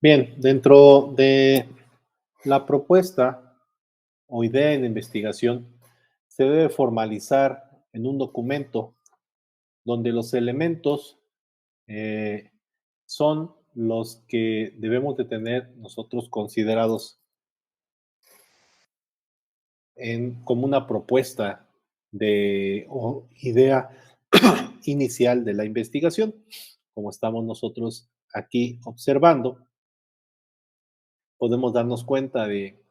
Bien, dentro de la propuesta o idea de investigación, se debe formalizar en un documento donde los elementos eh, son los que debemos de tener nosotros considerados como una propuesta de o idea inicial de la investigación. Como estamos nosotros aquí observando, podemos darnos cuenta de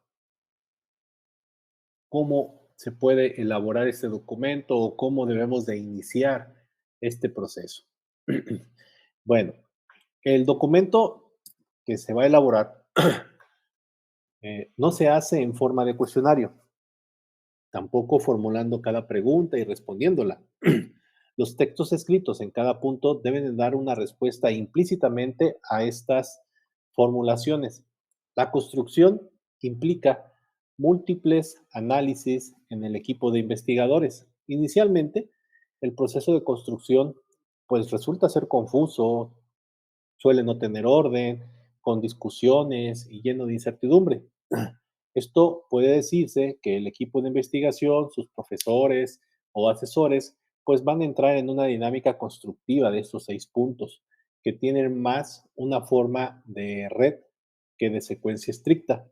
cómo se puede elaborar este documento o cómo debemos de iniciar este proceso. Bueno, el documento que se va a elaborar no se hace en forma de cuestionario, tampoco formulando cada pregunta y respondiéndola. Los textos escritos en cada punto deben de dar una respuesta implícitamente a estas formulaciones. La construcción implica múltiples análisis en el equipo de investigadores. Inicialmente, el proceso de construcción pues resulta ser confuso, suele no tener orden, con discusiones y lleno de incertidumbre. Esto puede decirse que el equipo de investigación, sus profesores o asesores, pues van a entrar en una dinámica constructiva de estos 6 puntos, que tienen más una forma de red que de secuencia estricta.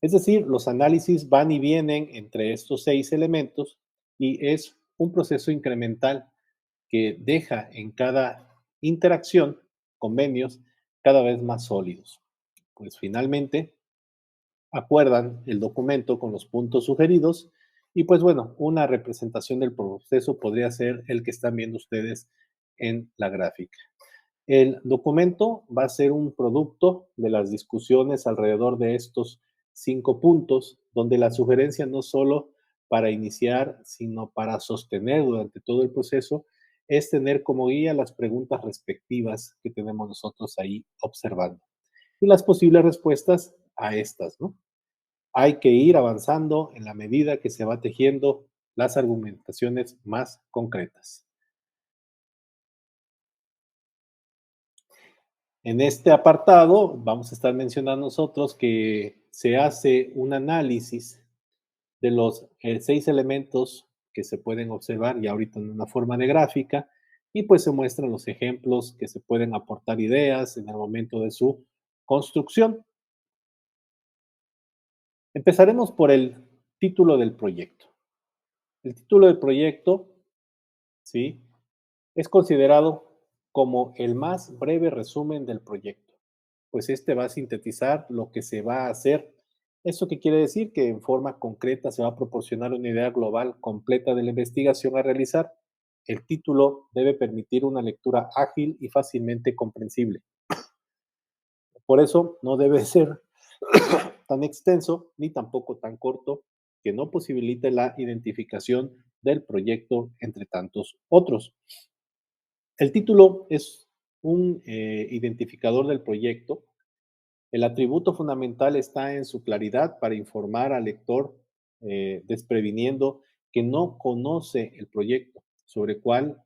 Es decir, los análisis van y vienen entre estos 6 elementos y es un proceso incremental que deja en cada interacción convenios cada vez más sólidos. Pues finalmente acuerdan el documento con los puntos sugeridos y pues bueno, una representación del proceso podría ser el que están viendo ustedes en la gráfica. El documento va a ser un producto de las discusiones alrededor de estos 5 puntos, donde la sugerencia no solo para iniciar, sino para sostener durante todo el proceso, es tener como guía las preguntas respectivas que tenemos nosotros ahí observando y las posibles respuestas a estas, ¿no? Hay que ir avanzando en la medida que se va tejiendo las argumentaciones más concretas. En este apartado vamos a estar mencionando nosotros que se hace un análisis de los 6 elementos que se pueden observar ya ahorita en una forma de gráfica y pues se muestran los ejemplos que se pueden aportar ideas en el momento de su construcción. Empezaremos por el título del proyecto. El título del proyecto, ¿sí?, es considerado como el más breve resumen del proyecto, pues este va a sintetizar lo que se va a hacer. ¿Eso qué quiere decir? Que en forma concreta se va a proporcionar una idea global completa de la investigación a realizar. El título debe permitir una lectura ágil y fácilmente comprensible. Por eso no debe ser tan extenso ni tampoco tan corto que no posibilite la identificación del proyecto entre tantos otros. El título es un identificador del proyecto. El atributo fundamental está en su claridad para informar al lector, despreviniendo que no conoce el proyecto, sobre cuál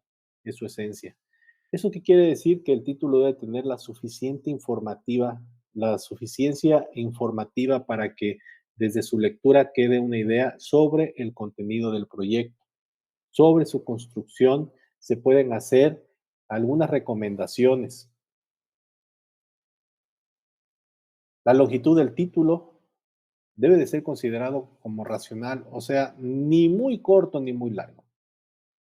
es su esencia. ¿Eso qué quiere decir? Que el título debe tener la suficiencia informativa para que desde su lectura quede una idea sobre el contenido del proyecto. Sobre su construcción se pueden hacer algunas recomendaciones. La longitud del título debe de ser considerado como racional, o sea, ni muy corto ni muy largo.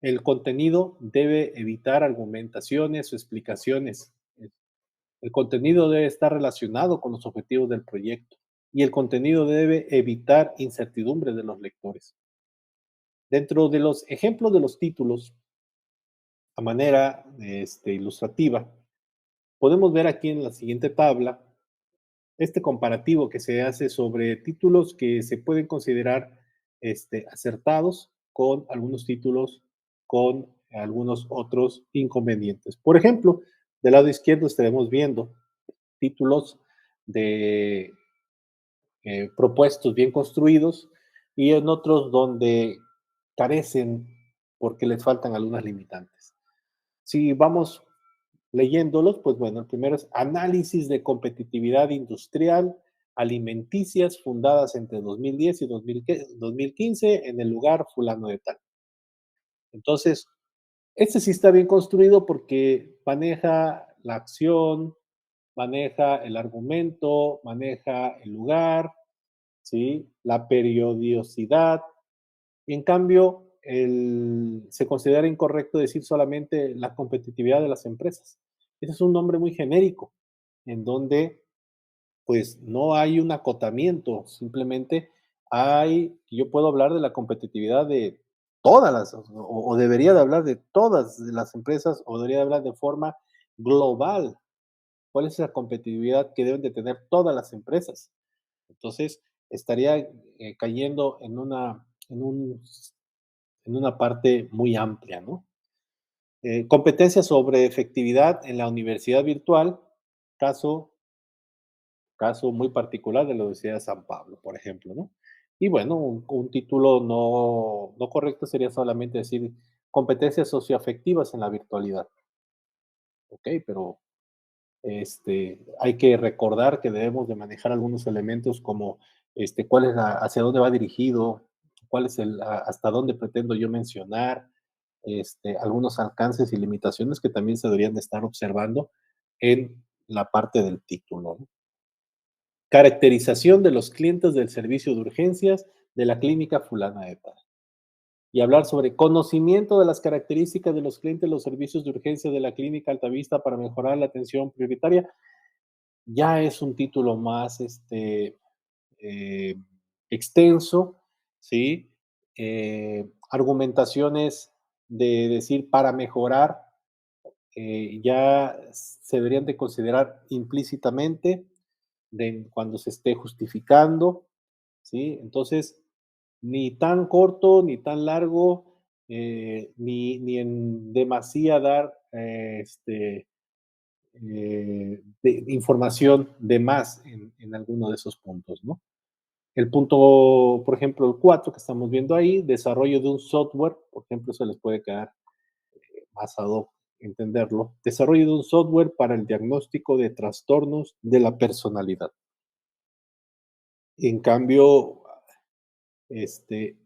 El contenido debe evitar argumentaciones o explicaciones. El contenido debe estar relacionado con los objetivos del proyecto y el contenido debe evitar incertidumbre de los lectores. Dentro de los ejemplos de los títulos, a manera ilustrativa, podemos ver aquí en la siguiente tabla este comparativo que se hace sobre títulos que se pueden considerar acertados con algunos títulos con algunos otros inconvenientes. Por ejemplo, del lado izquierdo estaremos viendo títulos de propuestos bien construidos y en otros donde carecen porque les faltan algunas limitantes. Si vamos Leyéndolos, pues bueno, el primero es análisis de competitividad industrial alimenticias fundadas entre 2010 y 2015 en el lugar fulano de tal. Entonces, este sí está bien construido porque maneja la acción, maneja el argumento, maneja el lugar, ¿sí? La periodicidad. En cambio, se considera incorrecto decir solamente la competitividad de las empresas. Ese es un nombre muy genérico, en donde pues no hay un acotamiento, simplemente yo puedo hablar de la competitividad de todas las, o debería de hablar de todas las empresas, o debería de hablar de forma global. ¿Cuál es la competitividad que deben de tener todas las empresas? Entonces, estaría cayendo en una parte muy amplia, ¿no? Competencias sobre efectividad en la universidad virtual, caso caso muy particular de la Universidad de San Pablo, por ejemplo, ¿no? Y bueno, un título no correcto sería solamente decir competencias socioafectivas en la virtualidad. Ok, pero hay que recordar que debemos de manejar algunos elementos como cuál es hacia dónde va dirigido, cuál es hasta dónde pretendo yo mencionar, algunos alcances y limitaciones que también se deberían de estar observando en la parte del título, ¿no? Caracterización de los clientes del servicio de urgencias de la clínica fulana de tal. Y hablar sobre conocimiento de las características de los clientes de los servicios de urgencia de la clínica Altavista para mejorar la atención prioritaria. Ya es un título más eh, extenso, ¿sí? Argumentaciones de decir para mejorar ya se deberían de considerar implícitamente cuando se esté justificando, ¿sí? Entonces, ni tan corto, ni tan largo, ni en demasía dar información de más en alguno de esos puntos, ¿no? El punto, por ejemplo, el 4 que estamos viendo ahí, desarrollo de un software, por ejemplo, eso les puede quedar más ad hoc entenderlo. Desarrollo de un software para el diagnóstico de trastornos de la personalidad. En cambio, este,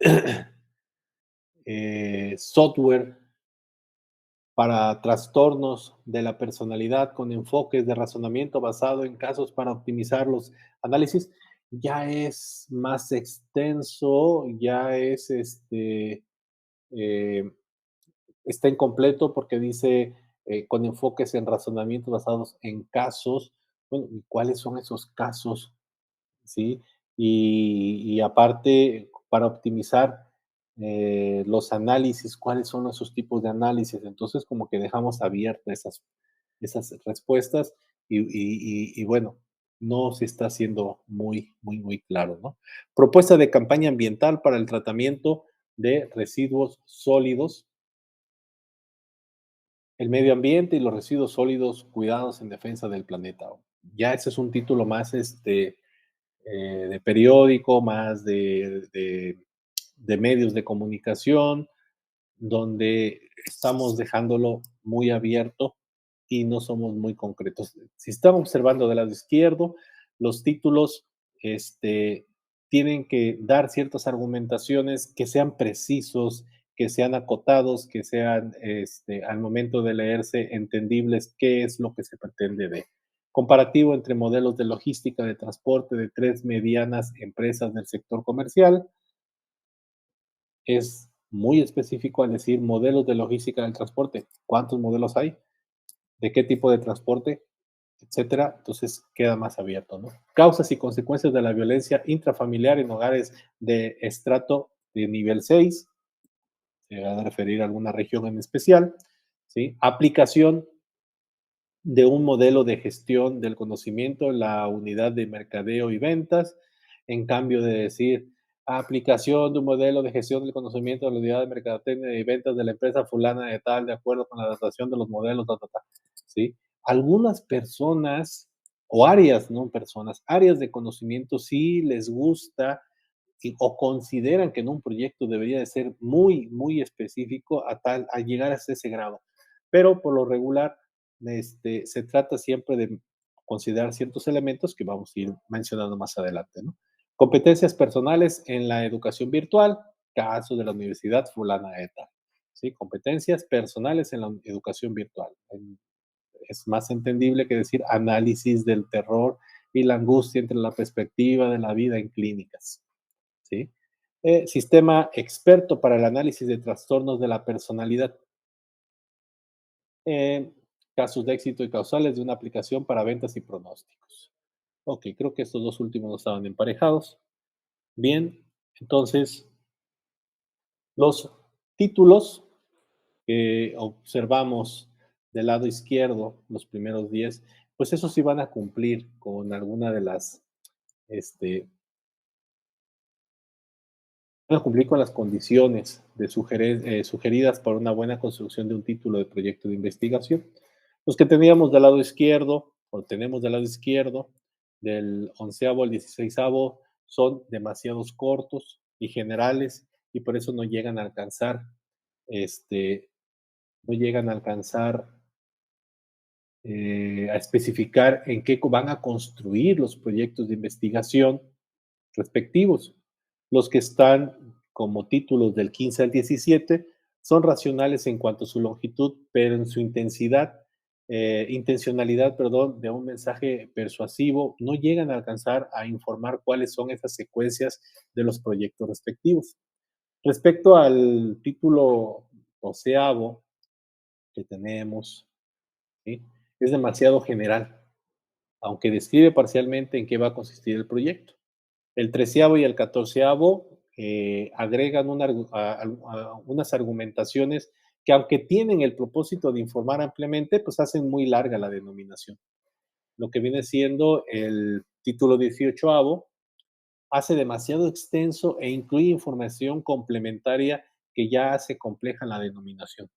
software para trastornos de la personalidad con enfoques de razonamiento basado en casos para optimizar los análisis, ya es más extenso, ya es eh, está incompleto porque dice con enfoques en razonamientos basados en casos. Bueno, ¿y cuáles son esos casos? ¿Sí? Y aparte, para optimizar los análisis, cuáles son esos tipos de análisis. Entonces, como que dejamos abiertas esas respuestas y bueno, no se está haciendo muy claro, ¿no? Propuesta de campaña ambiental para el tratamiento de residuos sólidos, el medio ambiente y los residuos sólidos cuidados en defensa del planeta. Ya ese es un título más de periódico, más de medios de comunicación, donde estamos dejándolo muy abierto y no somos muy concretos. Si estamos observando del lado izquierdo, los títulos este, tienen que dar ciertas argumentaciones que sean precisos, que sean acotados, que sean al momento de leerse entendibles qué es lo que se pretende de. Comparativo entre modelos de logística de transporte de tres medianas empresas del sector comercial. Es muy específico al decir modelos de logística del transporte. ¿Cuántos modelos hay? ¿De qué tipo de transporte? Etcétera. Entonces queda más abierto, ¿no? Causas y consecuencias de la violencia intrafamiliar en hogares de estrato de nivel 6. Se va a referir a alguna región en especial. ¿Sí? Aplicación de un modelo de gestión del conocimiento en la unidad de mercadeo y ventas, en cambio de decir aplicación de un modelo de gestión del conocimiento de la unidad de mercadotecnia y ventas de la empresa fulana de tal, de acuerdo con la adaptación de los modelos, ¿sí? Algunas personas o áreas, no personas, áreas de conocimiento sí les gusta o consideran que en un proyecto debería de ser muy específico a llegar hasta ese grado. Pero por lo regular se trata siempre de considerar ciertos elementos que vamos a ir mencionando más adelante, ¿no? Competencias personales en la educación virtual, caso de la Universidad fulana de tal, ¿sí? Competencias personales en la educación virtual. Es más entendible que decir análisis del terror y la angustia entre la perspectiva de la vida en clínicas, ¿sí? Sistema experto para el análisis de trastornos de la personalidad. eh, Casos de éxito y causales de una aplicación para ventas y pronósticos. Ok, creo que estos dos últimos no estaban emparejados. Bien, entonces los títulos que observamos del lado izquierdo, los primeros 10, pues esos sí van a cumplir con alguna de las, este, van a cumplir con las condiciones sugeridas para una buena construcción de un título de proyecto de investigación. Los que teníamos del lado izquierdo, o tenemos del lado izquierdo, del 11º al 16º, son demasiados cortos y generales y por eso no llegan a alcanzar, este, no llegan a alcanzar a especificar en qué van a construir los proyectos de investigación respectivos. Los que están como títulos del 15 al 17 son racionales en cuanto a su longitud, pero en su intencionalidad, perdón, de un mensaje persuasivo, no llegan a alcanzar a informar cuáles son esas secuencias de los proyectos respectivos. Respecto al título doceavo que tenemos, ¿sí? Es demasiado general, aunque describe parcialmente en qué va a consistir el proyecto. El treceavo y el catorceavo agregan unas argumentaciones que, aunque tienen el propósito de informar ampliamente, pues hacen muy larga la denominación. Lo que viene siendo el título 18avo hace demasiado extenso e incluye información complementaria que ya hace compleja la denominación.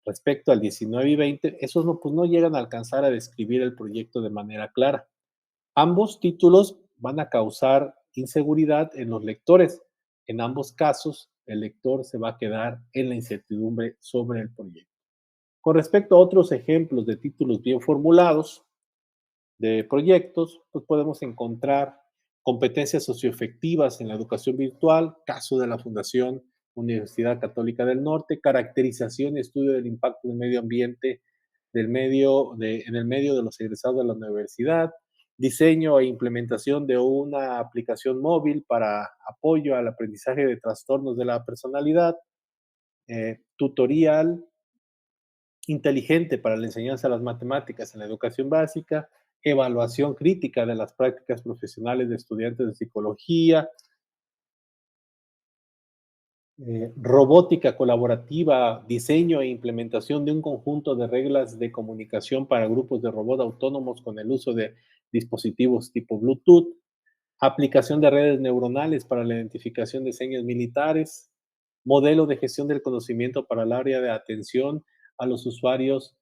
Respecto al 19 y 20, esos no, pues no llegan a alcanzar a describir el proyecto de manera clara. Ambos títulos van a causar inseguridad en los lectores. En ambos casos, el lector se va a quedar en la incertidumbre sobre el proyecto. Con respecto a otros ejemplos de títulos bien formulados de proyectos, pues podemos encontrar competencias socioefectivas en la educación virtual, caso de la Fundación Universidad Católica del Norte, caracterización y estudio del impacto del medio ambiente en el medio de los egresados de la universidad, diseño e implementación de una aplicación móvil para apoyo al aprendizaje de trastornos de la personalidad, tutorial inteligente para la enseñanza de las matemáticas en la educación básica, evaluación crítica de las prácticas profesionales de estudiantes de psicología, robótica colaborativa, diseño e implementación de un conjunto de reglas de comunicación para grupos de robots autónomos con el uso de dispositivos tipo Bluetooth, aplicación de redes neuronales para la identificación de señas militares, modelo de gestión del conocimiento para el área de atención a los usuarios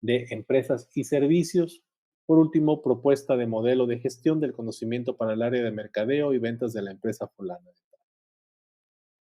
de empresas y servicios. Por último, propuesta de modelo de gestión del conocimiento para el área de mercadeo y ventas de la empresa fulana.